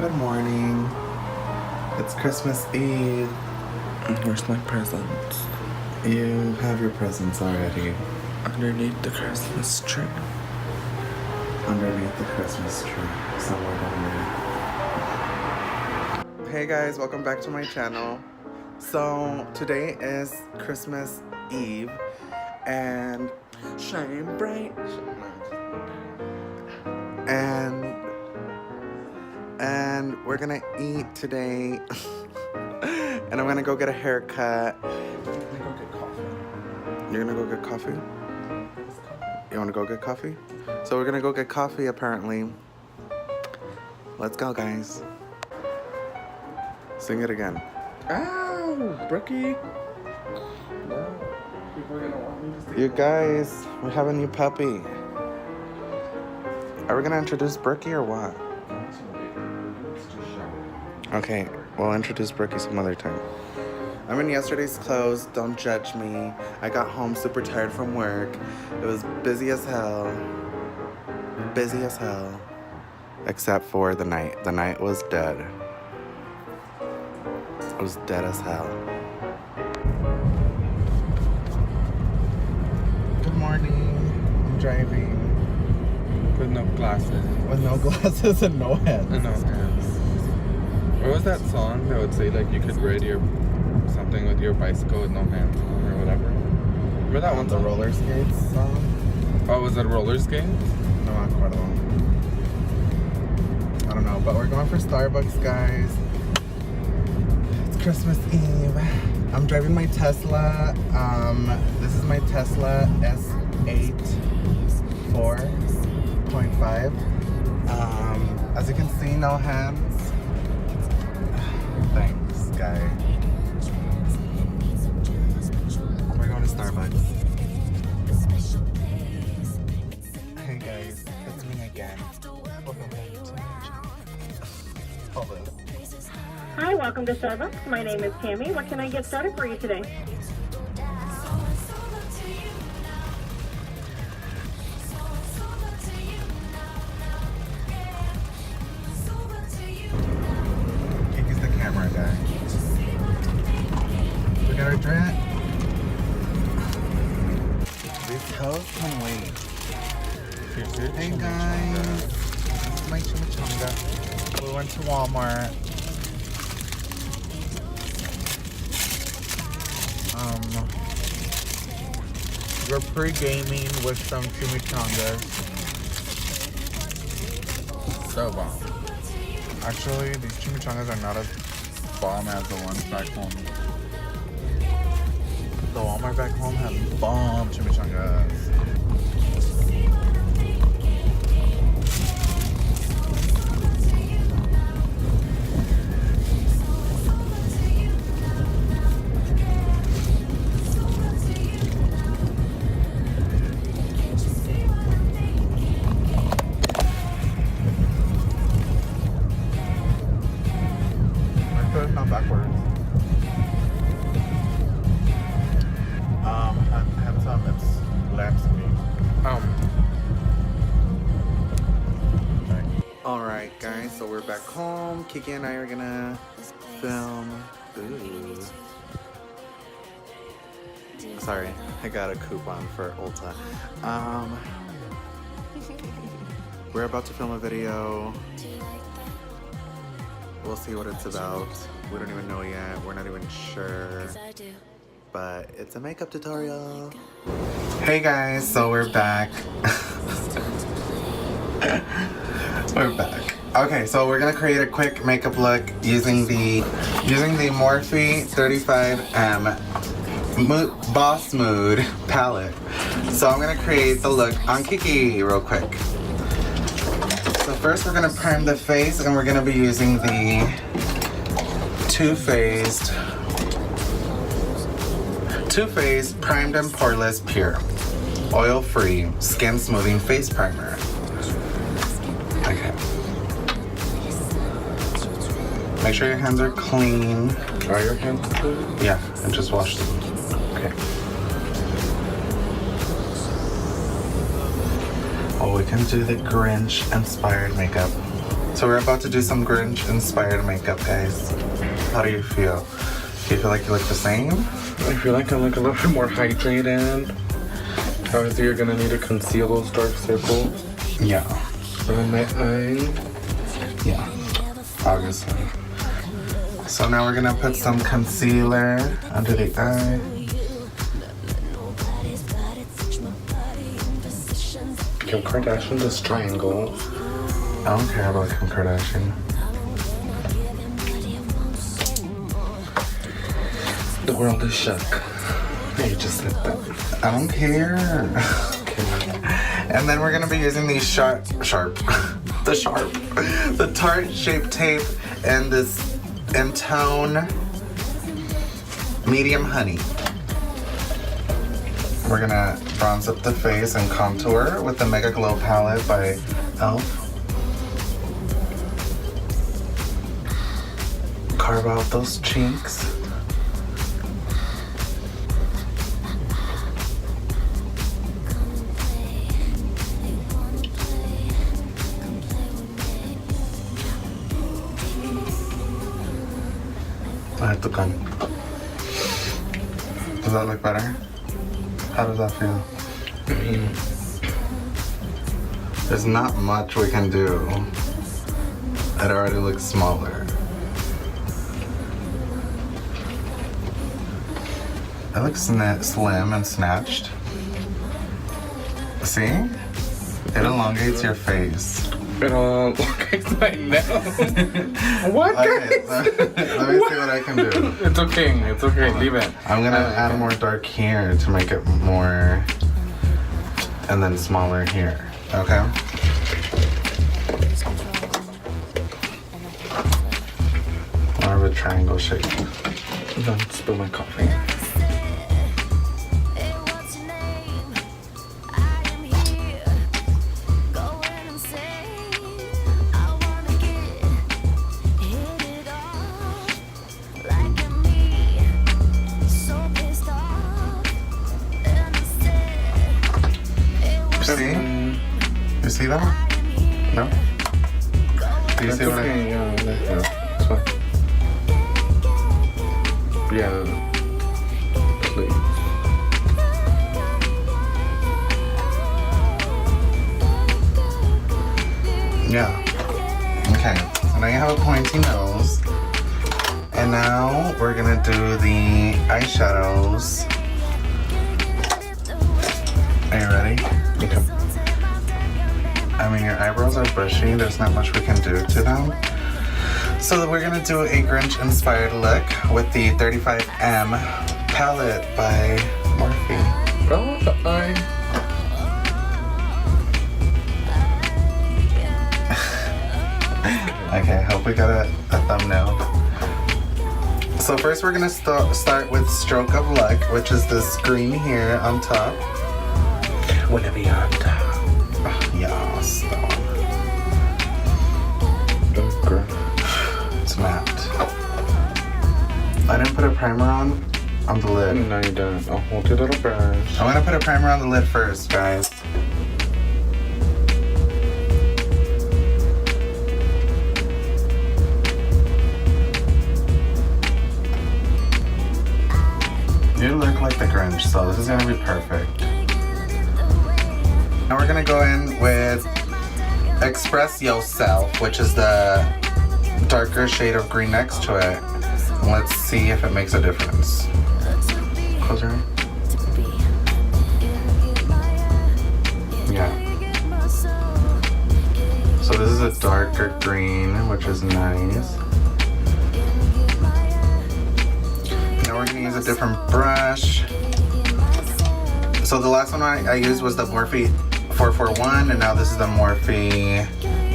Good morning. It's Christmas Eve. Where's my presents? You have your presents already. Underneath the Christmas tree. Underneath the Christmas tree. Somewhere down there. Hey guys, welcome back to my channel. So today is Christmas Eve and Shine bright. And we're gonna eat today. And I'm gonna go get a haircut. I'm gonna go get coffee. You're gonna go get coffee? You wanna go get coffee? So we're gonna go get coffee apparently. Let's go, guys. Sing it again. Ow, Brookie. No, people are gonna want me to see You guys, we have a new puppy. Are we gonna introduce Brookie or what? Okay, we'll introduce Brookie some other time. I'm in yesterday's clothes, don't judge me. I got home super tired from work. It was busy as hell. Busy as hell. Except for the night. The night was dead. It was dead as hell. Good morning. I'm driving. With no glasses. With no glasses and no hands. And no hands. What was that song that would say like you could ride your something with your bicycle with no hands on or whatever? Remember that one? The song? roller skates song? Oh, was it roller skates? No, not quite one. I don't know, but we're going for Starbucks, guys. It's Christmas Eve. I'm driving my Tesla. This is my Tesla S8 4.5. As you can see, no hands. Thanks, guy. We're going to Starbucks. Hey guys, it's me again. Welcome back to my channel. Hold this. Hi, welcome to Starbucks. My name is Tammy. What can I get started for you today? KIKI's the camera guy. We got our drink. These hoes can wait. Hey guys, this is my chimichanga. We went to Walmart. We're pre-gaming with some chimichangas. So bomb. Actually, these chimichangas are not as bomb as the ones back home. The Walmart back home has bomb chimichangas. Not backwards. Have some. It's laxity. Alright, guys. So we're back home. Kiki and I are gonna film. Ooh. Sorry, I got a coupon for Ulta. We're about to film a video. We'll see what it's about. We don't even know yet. We're not even sure. But it's a makeup tutorial. Hey guys, so we're back. We're back. Okay, so we're gonna create a quick makeup look using the Morphe 35M Boss Mood palette. So I'm gonna create the look on Kiki real quick. So first we're gonna prime the face and we're gonna be using the Too Faced Primed and Poreless Pure Oil-Free Skin Smoothing Face Primer. Okay. Make sure your hands are clean. Are your hands clean? Yeah, and just wash them. Okay. Oh, we can do the Grinch inspired makeup. So we're about to do some Grinch-inspired makeup, guys. How do you feel? Do you feel like you look the same? I feel like I look a little bit more hydrated. Obviously, you're gonna need to conceal those dark circles Yeah. around my eye. Yeah. Obviously. So now we're gonna put some concealer under the eye. Kim Kardashian does triangles. I don't care about Kim Kardashian. The world is shook. You just said that. I don't care. Okay. And then we're gonna be using these the tart shaped tape and this Intone medium honey. We're gonna bronze up the face and contour with the Mega Glow palette by e.l.f. Carve out those cheeks. I have to come. Does that look better? How does that feel? There's not much we can do. It already looks smaller. It looks slim and snatched. See? It elongates your face. It all elongates my nose. What? Okay, let me see what I can do. It's okay. It's okay. Leave it. I'm gonna add more dark here to make it more, and then smaller here. Okay. More of a triangle shape. Don't spill my coffee. See? You see that? No? Do you see what I? Yeah, it's fine. Yeah. Please. Yeah. Okay. So now you have a pointy nose. And now we're gonna do the eyeshadows. Are you ready? Okay. I mean, your eyebrows are bushy. There's not much we can do to them. So we're gonna do a Grinch-inspired look with the 35M palette by Morphe. Oh, the eye. Okay, I hope we got a thumbnail. So first we're gonna start with Stroke of Luck, which is this green here on top. Will it be on top? Yeah, stop. Okay. It's matte. I didn't put a primer on the lid. No, you don't. I'll hold your little brush. I'm gonna put a primer on the lid first, guys. You look like the Grinch, so this is gonna be perfect. Now we're gonna go in with Express Yourself, which is the darker shade of green next to it. Let's see if it makes a difference. Close your eye. Yeah. So this is a darker green, which is nice. Now we're gonna use a different brush. So the last one I used was the Morphe 441, and now this is the Morphe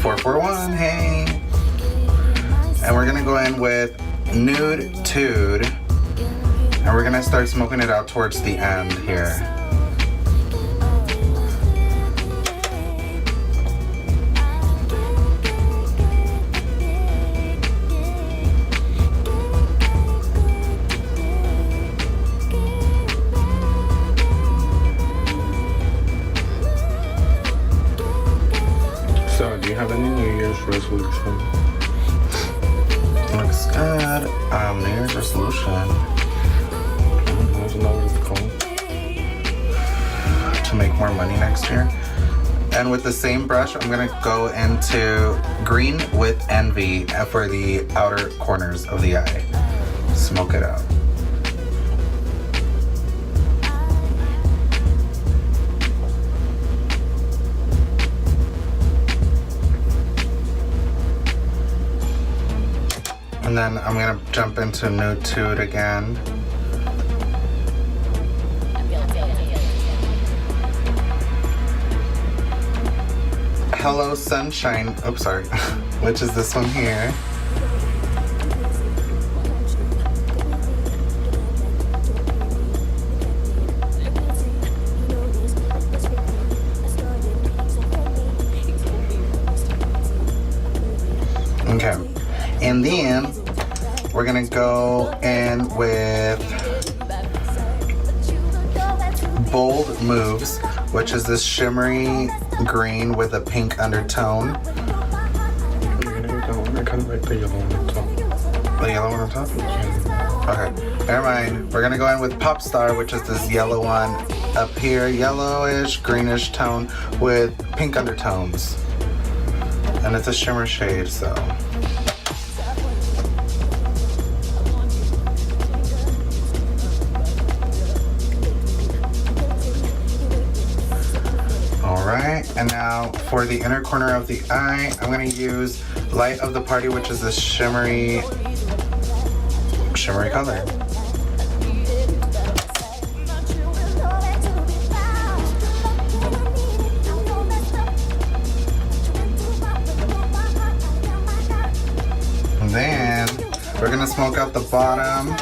441, hey! And we're gonna go in with Nude Tude, and we're gonna start smoking it out towards the end here. So, do you have any New Year's resolutions? good. New Year's resolution. I don't know what it's called. To make more money next year. And with the same brush, I'm gonna go into green with envy for the outer corners of the eye. Smoke it out. And then I'm gonna jump into Nude Tude again. Hello Sunshine, oops, sorry, which is this one here. Okay, and then we're gonna go in with Bold Moves, which is this shimmery green with a pink undertone. You're gonna get that one. I kind of like the yellow one on top. The yellow one on top? Okay, never mind. We're gonna go in with Pop Star, which is this yellow one up here, yellowish, greenish tone with pink undertones. And it's a shimmer shade, so. Alright, and now for the inner corner of the eye, I'm gonna use Light of the Party, which is this shimmery color. And then we're gonna smoke out the bottom.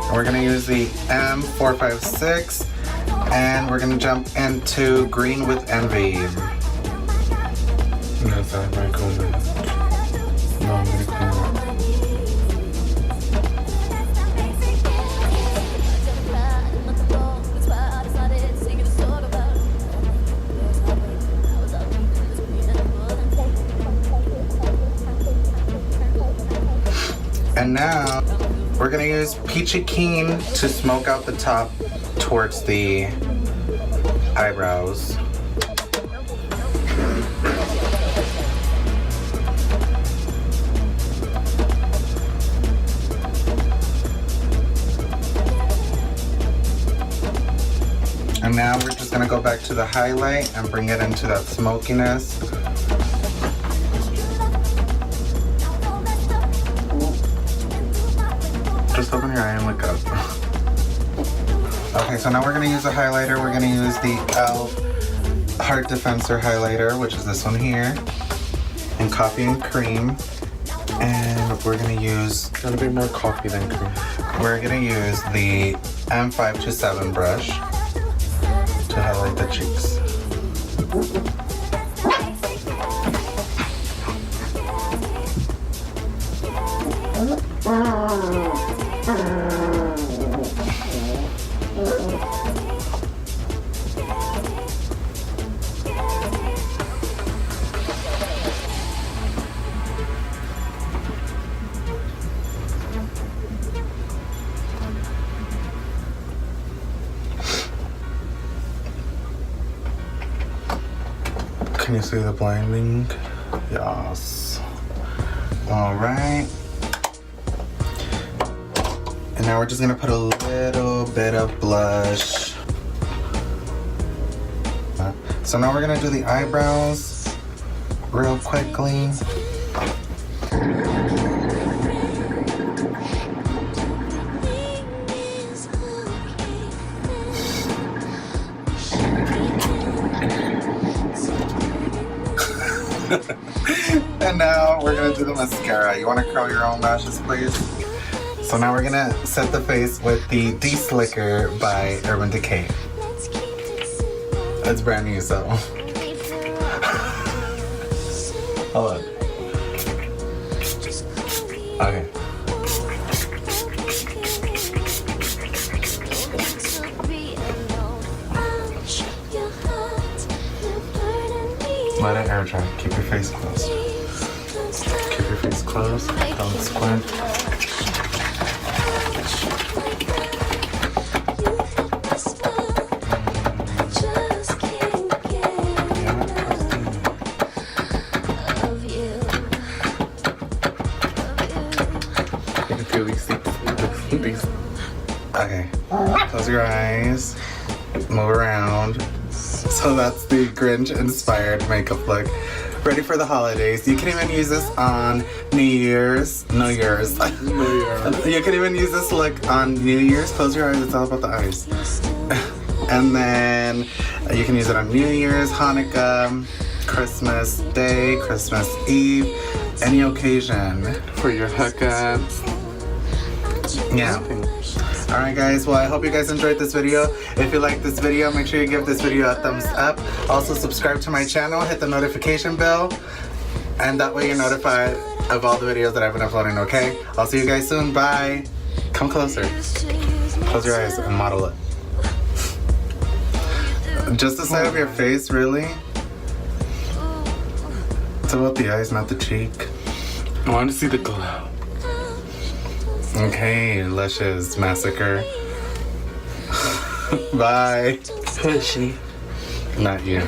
And we're gonna use the M456 and we're gonna jump into Green with Envy. That's not my comment. No, I'm gonna clean it. And now we're gonna use Peachy Keen to smoke out the top towards the eyebrows. And now we're just gonna go back to the highlight and bring it into that smokiness. Just open your eye and look up. Okay, so now we're gonna use a highlighter. We're gonna use the e.l.f. Heart Defensor highlighter, which is this one here, in Coffee and Cream. And we're gonna use, Gotta be more coffee than cream. we're gonna use the M527 brush to highlight the cheeks. Can you see the blinding? Yes. All right. And now we're just gonna put a little bit of blush. So now we're gonna do the eyebrows real quickly. And now we're gonna do the mascara. You wanna curl your own lashes, please? So now we're gonna set the face with the De-Slicker by Urban Decay. It's brand new, so. Hold on. Okay. Let it air dry. Keep your face closed. your face closed. Don't squint. You can feel these seats. Okay. Close your eyes. Move around. So that's the Grinch inspired makeup look. Ready for the holidays. You can even use this on New Year's. You can even use this look on New Year's. Close your eyes. It's all about the eyes. And then you can use it on New Year's, Hanukkah, Christmas Day, Christmas Eve, any occasion. For your hookups. Yeah. Alright guys, well I hope you guys enjoyed this video. If you like this video, make sure you give this video a thumbs up. Also subscribe to my channel, hit the notification bell, and that way you're notified of all the videos that I've been uploading, okay? I'll see you guys soon, bye! Come closer. Close your eyes and model it. Just the side of your face, really? It's about the eyes, not the cheek. I want to see the glow. Okay, Luscious Massacre. Bye. Pushy. Not you.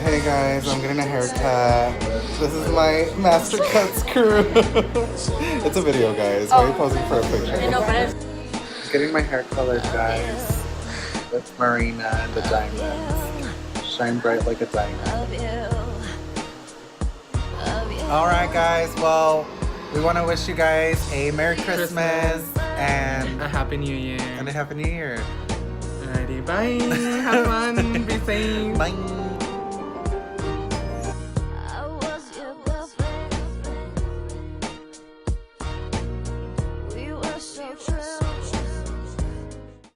Hey guys, I'm getting a haircut. This is my Master Cuts crew. It's a video, guys. Why are you posing for a picture? Getting my hair colored, guys. With Marina and the diamonds. Shine bright like a diamond. Alright guys, well, we want to wish you guys a Merry Christmas and A Happy New Year. a Happy New Year. Alrighty, bye. Have fun. Be safe. Bye.